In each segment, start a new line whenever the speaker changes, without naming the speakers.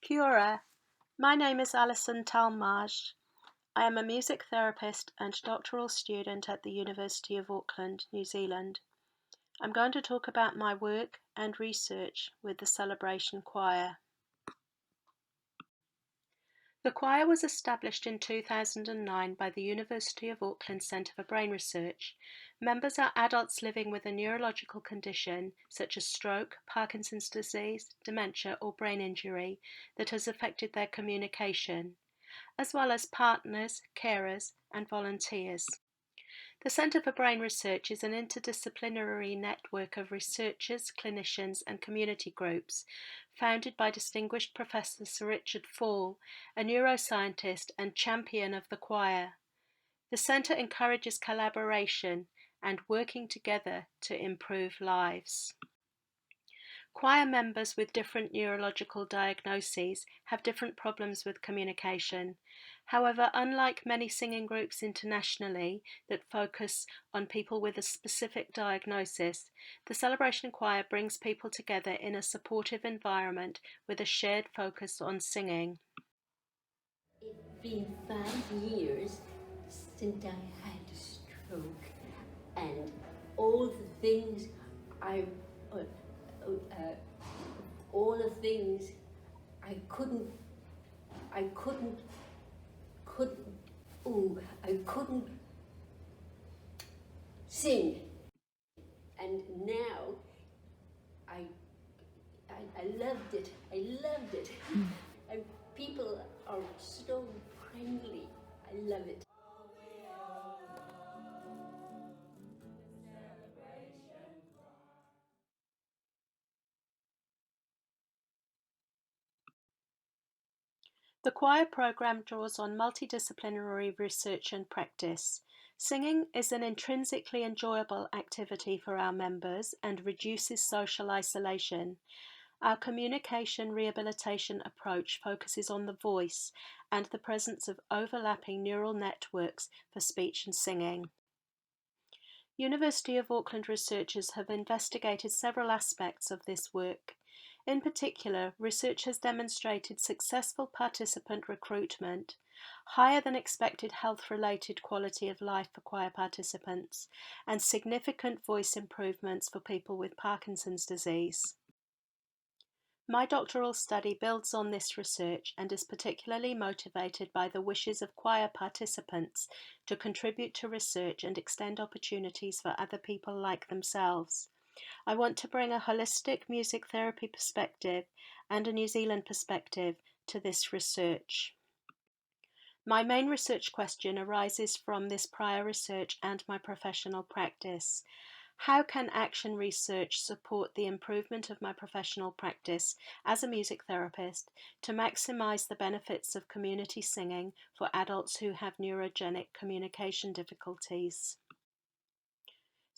Kia ora. My name is AlisonTalmage. I am a music therapist and doctoral student at the University of Auckland, New Zealand. I'm going to talk about my work and research with the Celebration Choir. The choir was established in 2009 by the University of Auckland Centre for Brain Research. Members are adults living with a neurological condition such as stroke, Parkinson's disease, dementia or brain injury that has affected their communication, as well as partners, carers and volunteers. The Centre for Brain Research is an interdisciplinary network of researchers, clinicians and community groups, founded by distinguished Professor Sir Richard Fall, a neuroscientist and champion of the choir. The Centre encourages collaboration and working together to improve lives. Choir members with different neurological diagnoses have different problems with communication. However, unlike many singing groups internationally that focus on people with a specific diagnosis, the Celebration Choir brings people together in a supportive environment with a shared focus on singing.
It's been 5 years since I had a stroke, and all the things I couldn't sing, and now I loved it. And people are so friendly. I love it.
The choir program draws on multidisciplinary research and practice. Singing is an intrinsically enjoyable activity for our members and reduces social isolation. Our communication rehabilitation approach focuses on the voice and the presence of overlapping neural networks for speech and singing. University of Auckland researchers have investigated several aspects of this work. In particular, research has demonstrated successful participant recruitment, higher than expected health-related quality of life for choir participants, and significant voice improvements for people with Parkinson's disease. My doctoral study builds on this research and is particularly motivated by the wishes of choir participants to contribute to research and extend opportunities for other people like themselves. I want to bring a holistic music therapy perspective and a New Zealand perspective to this research. My main research question arises from this prior research and my professional practice. How can action research support the improvement of my professional practice as a music therapist to maximize the benefits of community singing for adults who have neurogenic communication difficulties?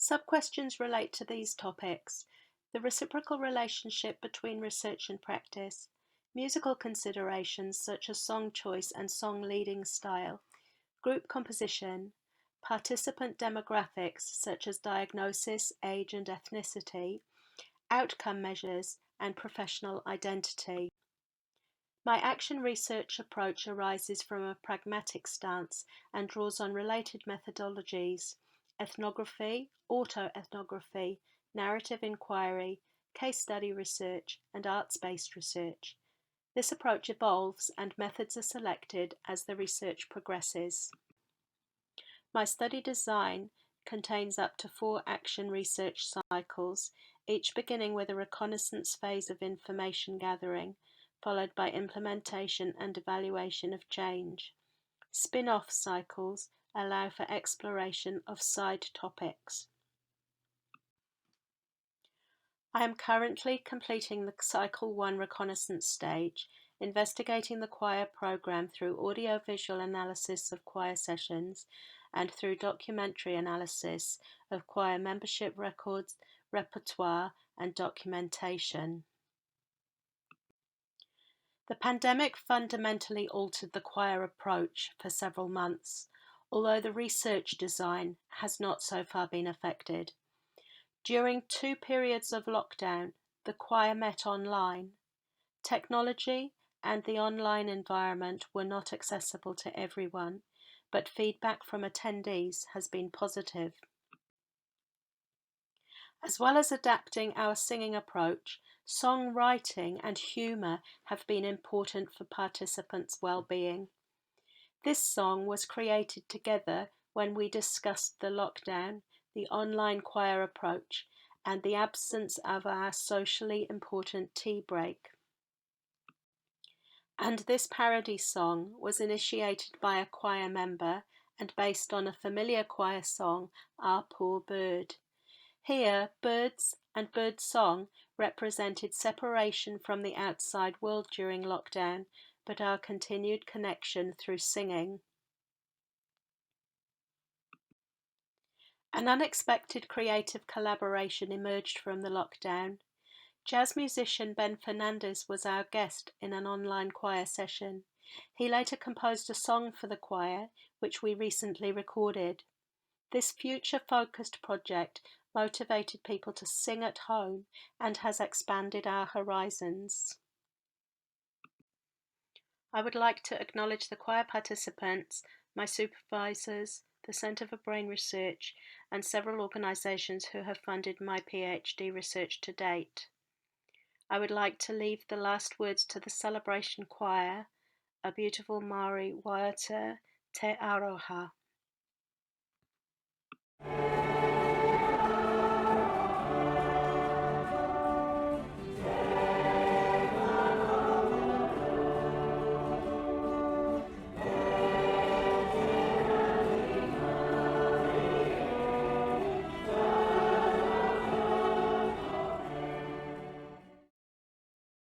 Sub-questions relate to these topics: the reciprocal relationship between research and practice, musical considerations such as song choice and song leading style, group composition, participant demographics such as diagnosis, age and ethnicity, outcome measures, and professional identity. My action research approach arises from a pragmatic stance and draws on related methodologies: ethnography, autoethnography, narrative inquiry, case study research, and arts-based research. This approach evolves and methods are selected as the research progresses. My study design contains up to 4 action research cycles, each beginning with a reconnaissance phase of information gathering, followed by implementation and evaluation of change. Spin-off cycles allow for exploration of side topics. I am currently completing the Cycle 1 reconnaissance stage, investigating the choir program through audio-visual analysis of choir sessions and through documentary analysis of choir membership records, repertoire, and documentation. The pandemic fundamentally altered the choir approach for several months, although the research design has not so far been affected. During 2 periods of lockdown, the choir met online. Technology and the online environment were not accessible to everyone, but feedback from attendees has been positive. As well as adapting our singing approach, songwriting and humour have been important for participants' well-being. This song was created together when we discussed the lockdown, the online choir approach, and the absence of our socially important tea break. And this parody song was initiated by a choir member and based on a familiar choir song, Our Poor Bird. Here, birds and birdsong represented separation from the outside world during lockdown, but our continued connection through singing. An unexpected creative collaboration emerged from the lockdown. Jazz musician Ben Fernandez was our guest in an online choir session. He later composed a song for the choir, which we recently recorded. This future-focused project motivated people to sing at home and has expanded our horizons. I would like to acknowledge the choir participants, my supervisors, the Centre for Brain Research, and several organisations who have funded my PhD research to date. I would like to leave the last words to the celebration choir, a beautiful Maori waiata, Te Aroha.